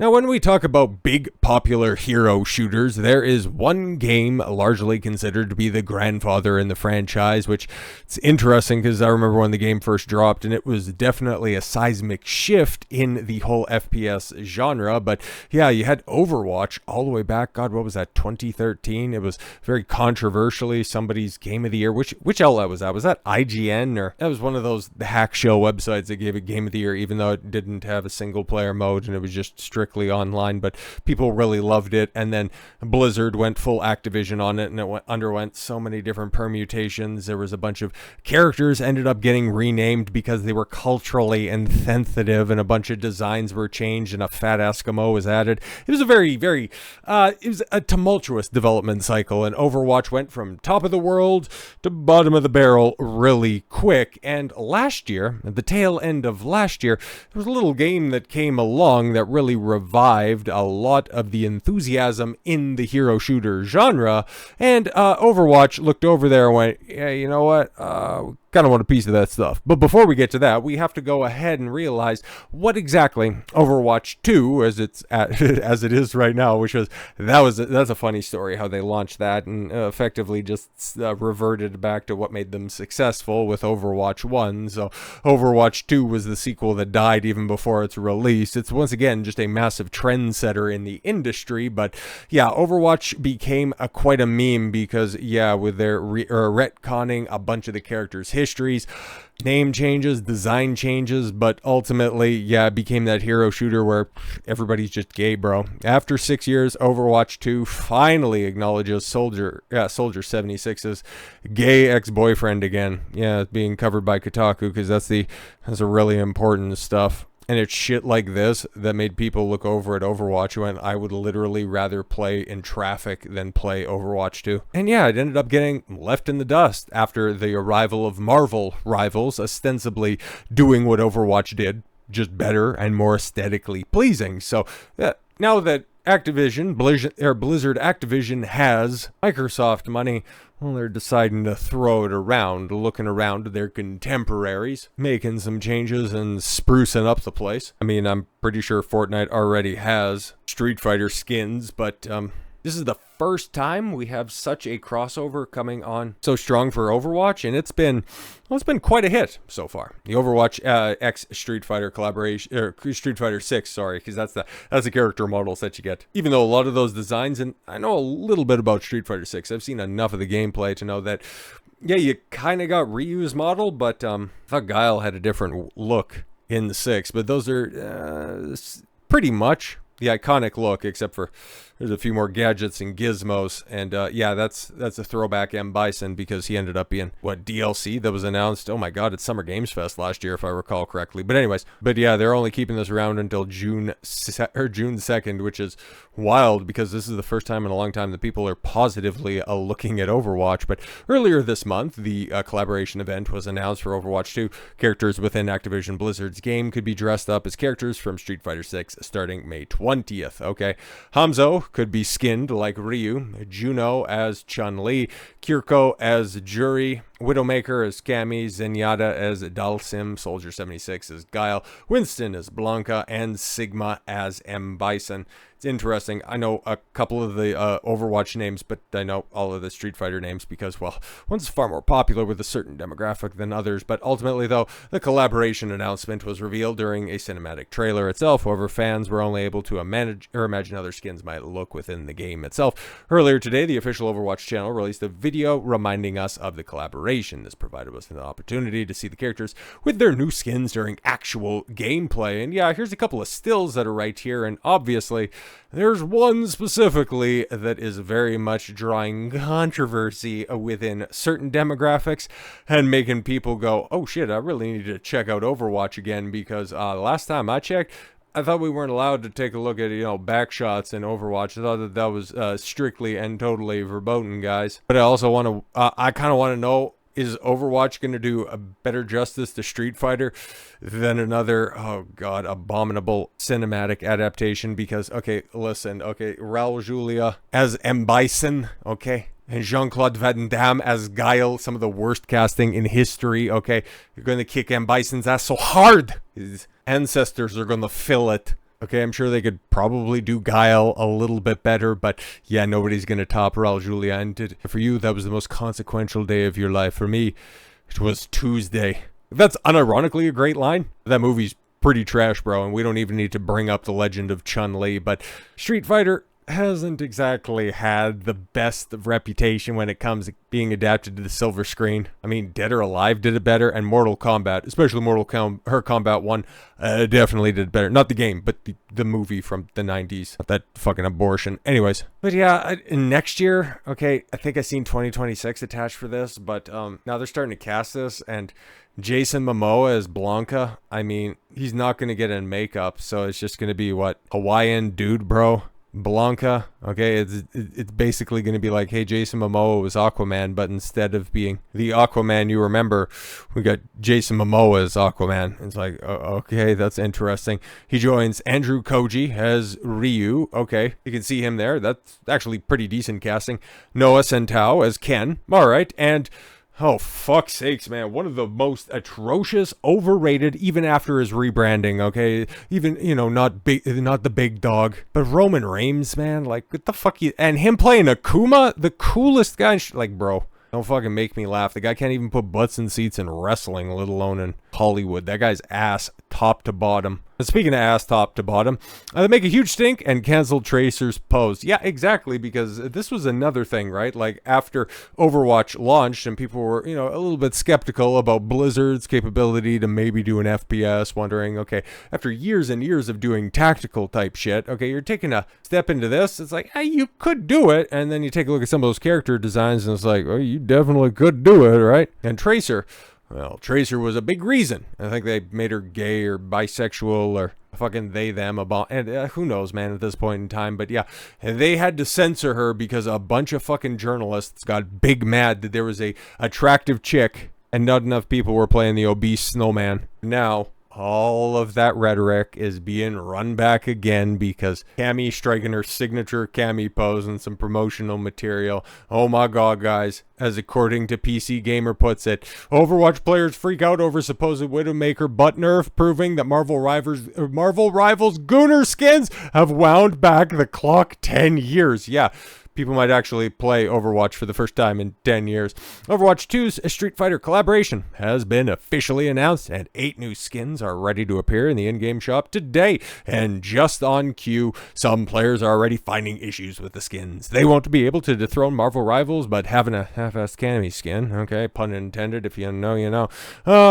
Now, when we talk about big popular hero shooters, there is one game largely considered to be the grandfather in the franchise, which it's interesting because I remember when the game first dropped and it was definitely a seismic shift in the whole FPS genre. But yeah, you had Overwatch all the way back, God, what was that, 2013? It was very controversially somebody's game of the year. Which outlet was that? Was that IGN? Or that was one of those hack show websites that gave it game of the year, even though it didn't have a single player mode and it was just strictly online, but people really loved it. And then Blizzard went full Activision on it, and it underwent so many different permutations. There was a bunch of characters ended up getting renamed because they were culturally insensitive, and a bunch of designs were changed, and a fat Eskimo was added. It was a very it was a tumultuous development cycle, and Overwatch went from top of the world to bottom of the barrel really quick. And last year, at the tail end of last year, there was a little game that came along that really revived a lot of the enthusiasm in the hero shooter genre, and Overwatch looked over there and went, yeah, you know what, kind of want a piece of that stuff. But before we get to that, we have to go ahead and realize what exactly Overwatch 2, as as it is right now, that's a funny story how they launched that and effectively just reverted back to what made them successful with Overwatch 1. So Overwatch 2 was the sequel that died even before its release. It's once again just a massive trendsetter in the industry. But yeah, Overwatch became quite a meme because with their retconning a bunch of the characters' histories, name changes, design changes, but ultimately, it became that hero shooter where everybody's just gay, bro. After 6 years, Overwatch 2 finally acknowledges Soldier 76's gay ex-boyfriend again. Yeah, it's being covered by Kotaku because that's a really important stuff. And it's shit like this that made people look over at Overwatch when I would literally rather play in traffic than play Overwatch 2. And yeah, it ended up getting left in the dust after the arrival of Marvel rivals, ostensibly doing what Overwatch did, just better and more aesthetically pleasing. So now that Blizzard Activision has Microsoft money, well, they're deciding to throw it around, looking around to their contemporaries, making some changes and sprucing up the place. I mean, I'm pretty sure Fortnite already has Street Fighter skins, but this is the first time we have such a crossover coming on so strong for Overwatch, and it's been quite a hit so far. The Overwatch X Street Fighter collaboration, or Street Fighter 6, sorry, because that's the character models that you get. Even though a lot of those designs, and I know a little bit about Street Fighter 6, I've seen enough of the gameplay to know that, you kind of got Ryu's model, but I thought Guile had a different look in the 6, but those are pretty much the iconic look, except for there's a few more gadgets and gizmos, and that's a throwback M. Bison because he ended up being DLC that was announced. Oh my God, it's Summer Games Fest last year if I recall correctly. But anyways, they're only keeping this around until June 2nd, which is wild because this is the first time in a long time that people are positively looking at Overwatch. But earlier this month, the collaboration event was announced for Overwatch 2. Characters within Activision Blizzard's game could be dressed up as characters from Street Fighter 6 starting May 20th. Okay, Hanzo could be skinned like Ryu, Juno as Chun-Li, Kiriko as Juri, Widowmaker as Cammy, Zenyatta as Dalsim, Soldier 76 as Guile, Winston as Blanca, and Sigma as M. Bison. It's interesting. I know a couple of the Overwatch names, but I know all of the Street Fighter names because, well, one's far more popular with a certain demographic than others. But ultimately, though, the collaboration announcement was revealed during a cinematic trailer itself. However, fans were only able to imagine other skins might look within the game itself. Earlier today, the official Overwatch channel released a video reminding us of the collaboration. This provided us an opportunity to see the characters with their new skins during actual gameplay. And yeah, here's a couple of stills that are right here, and obviously there's one specifically that is very much drawing controversy within certain demographics and making people go, oh shit, I really need to check out Overwatch again because last time I checked, I thought we weren't allowed to take a look at, back shots in Overwatch. I thought that was strictly and totally verboten, guys. But I also I kind of want to know, is Overwatch going to do a better justice to Street Fighter than another, oh god, abominable cinematic adaptation? Because, okay, listen, okay, Raul Julia as M. Bison, okay, and Jean-Claude Van Damme as Guile, some of the worst casting in history, okay? You're going to kick M. Bison's ass so hard, his ancestors are going to feel it. Okay, I'm sure they could probably do Guile a little bit better, but yeah, nobody's going to top Raul Julia. And for you, that was the most consequential day of your life. For me, it was Tuesday. That's unironically a great line. That movie's pretty trash, bro, and we don't even need to bring up the legend of Chun-Li, but Street Fighter hasn't exactly had the best reputation when it comes to being adapted to the silver screen. I mean, Dead or Alive did it better, and Mortal Kombat, especially Kombat 1, definitely did better. Not the game, but the movie from the 90s. Not that fucking abortion. Anyways, but yeah, next year, okay, I think I seen 2026 attached for this, but now they're starting to cast this, and Jason Momoa as Blanca. I mean, he's not going to get in makeup, so it's just going to be, what, Hawaiian dude, bro? Blanca. Okay, it's basically going to be like, hey, Jason Momoa was Aquaman, but instead of being the Aquaman you remember, we got Jason Momoa as Aquaman. It's like, okay, that's interesting. He joins Andrew Koji as Ryu. Okay, you can see him there. That's actually pretty decent casting. Noah Centao as Ken. All right, and oh, fuck's sakes, man. One of the most atrocious, overrated, even after his rebranding, okay? Even, you know, not the big dog, but Roman Reigns, man. Like, what the fuck? And him playing Akuma, the coolest guy. Like, bro, don't fucking make me laugh. The guy can't even put butts in seats in wrestling, let alone in Hollywood. That guy's ass top to bottom. And speaking of ass top to bottom, they make a huge stink and cancel Tracer's pose. Yeah, exactly, because this was another thing, right? Like, after Overwatch launched and people were, you know, a little bit skeptical about Blizzard's capability to maybe do an FPS, wondering, okay, after years and years of doing tactical type shit, okay, you're taking a step into this. It's like, hey, you could do it. And then you take a look at some of those character designs and it's like, oh, you definitely could do it, right? And Tracer, well, Tracer was a big reason. I think they made her gay or bisexual or fucking they, them, about, and who knows, man, at this point in time. But yeah, they had to censor her because a bunch of fucking journalists got big mad that there was a attractive chick and not enough people were playing the obese snowman. Now, all of that rhetoric is being run back again because Cammy striking her signature Cammy pose and some promotional material. Oh my god, guys. As according to PC Gamer puts it, Overwatch players freak out over supposed Widowmaker butt nerf, proving that Marvel Rivals gooner skins have wound back the clock 10 years. Yeah. People might actually play Overwatch for the first time in 10 years. Overwatch 2's Street Fighter collaboration has been officially announced, and 8 new skins are ready to appear in the in-game shop today. And just on cue, some players are already finding issues with the skins. They won't be able to dethrone Marvel Rivals, but having a half-assed Cammy skin, okay, pun intended, if you know, you know,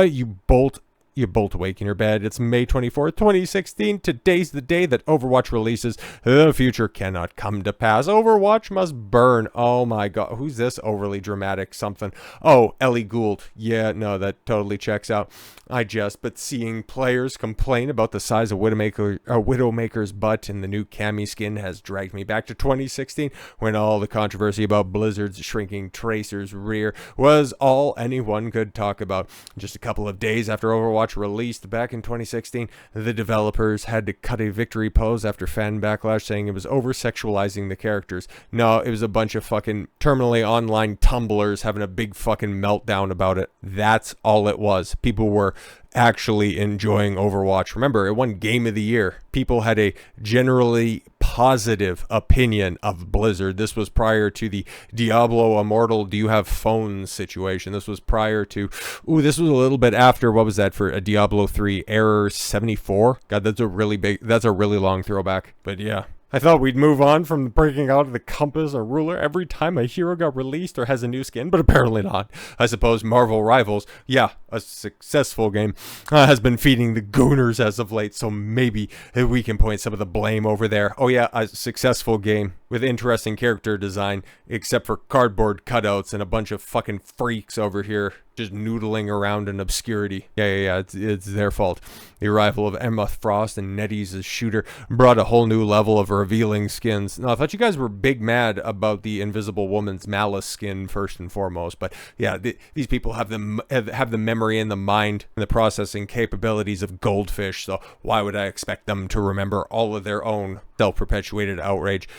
you bolt awake in your bed. It's May 24th, 2016. Today's the day that Overwatch releases. The future cannot come to pass. Overwatch must burn. Oh my god. Who's this overly dramatic something? Oh, Ellie Gould. Yeah, no, that totally checks out. But seeing players complain about the size of Widowmaker's butt in the new Cammy skin has dragged me back to 2016 when all the controversy about Blizzard's shrinking Tracer's rear was all anyone could talk about. Just a couple of days after Overwatch released back in 2016, the developers had to cut a victory pose after fan backlash saying it was over-sexualizing the characters. No, it was a bunch of fucking terminally online tumblers having a big fucking meltdown about it. That's all it was. People were actually enjoying Overwatch. Remember, it won Game of the Year. People had a generally positive opinion of Blizzard. This was prior to the Diablo Immortal Do You Have Phones situation. This was prior to, this was a little bit after, what was that for a Diablo 3 Error 74? God, that's a really long throwback. But yeah. I thought we'd move on from breaking out of the compass or ruler every time a hero got released or has a new skin, but apparently not. I suppose Marvel Rivals, yeah, a successful game, has been feeding the gooners as of late, so maybe we can point some of the blame over there. Oh yeah, a successful game with interesting character design, except for cardboard cutouts and a bunch of fucking freaks over here just noodling around in obscurity. Yeah, it's their fault. The arrival of Emma Frost and NetEase as Shooter brought a whole new level of revealing skins. Now, I thought you guys were big mad about the Invisible Woman's Malice skin first and foremost, but yeah, these people have the memory and the mind and the processing capabilities of goldfish, so why would I expect them to remember all of their own self-perpetuated outrage?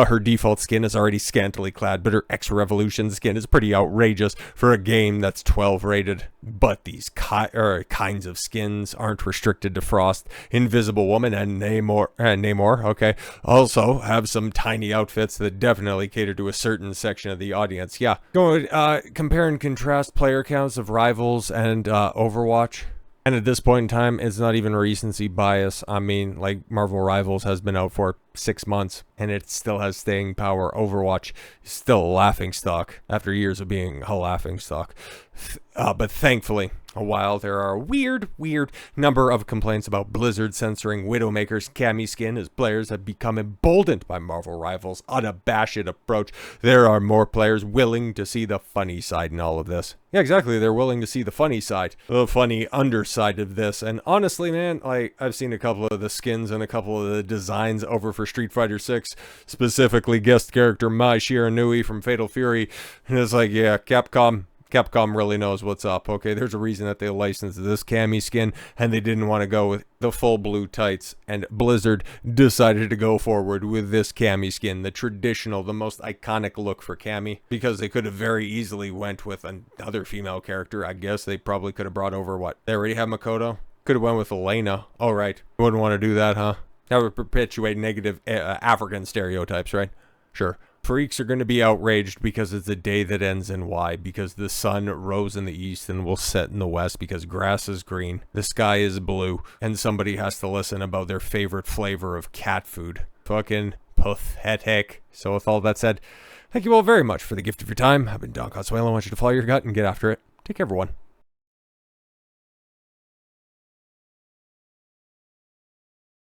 Her default skin is already scantily clad, but her X-Revolution skin is pretty outrageous for a game that's 12 rated. But these kinds of skins aren't restricted to Frost. Invisible Woman and Namor, okay, also have some tiny outfits that definitely cater to a certain section of the audience. Yeah, compare and contrast player counts of Rivals and Overwatch. And at this point in time, it's not even recency bias. I mean, like, Marvel Rivals has been out for 6 months, and it still has staying power. Overwatch is still a laughingstock after years of being a laughingstock. But thankfully, while there are a weird number of complaints about Blizzard censoring Widowmaker's Cammy skin as players have become emboldened by Marvel Rivals' unabashed approach, there are more players willing to see the funny side in all of this. Yeah, exactly. They're willing to see the funny side, the funny underside of this. And honestly, man, like, I've seen a couple of the skins and a couple of the designs over for Street Fighter 6, specifically guest character Mai Shiranui from Fatal Fury. And it's like, yeah, Capcom really knows what's up. Okay, there's a reason that they licensed this Cammy skin and they didn't want to go with the full blue tights, and Blizzard decided to go forward with this Cammy skin, the traditional, the most iconic look for Cammy, because they could have very easily went with another female character. I guess they probably could have brought over what? They already have Makoto? Could have went with Elena. Oh, right. You wouldn't want to do that, huh? That would perpetuate negative African stereotypes, right? Sure. Freaks are going to be outraged because it's a day that ends in Y, because the sun rose in the east and will set in the west, because grass is green, the sky is blue, and somebody has to listen about their favorite flavor of cat food. Fucking pathetic. So with all that said, thank you all very much for the gift of your time. I've been Don Consuelo. I want you to follow your gut and get after it. Take care, everyone.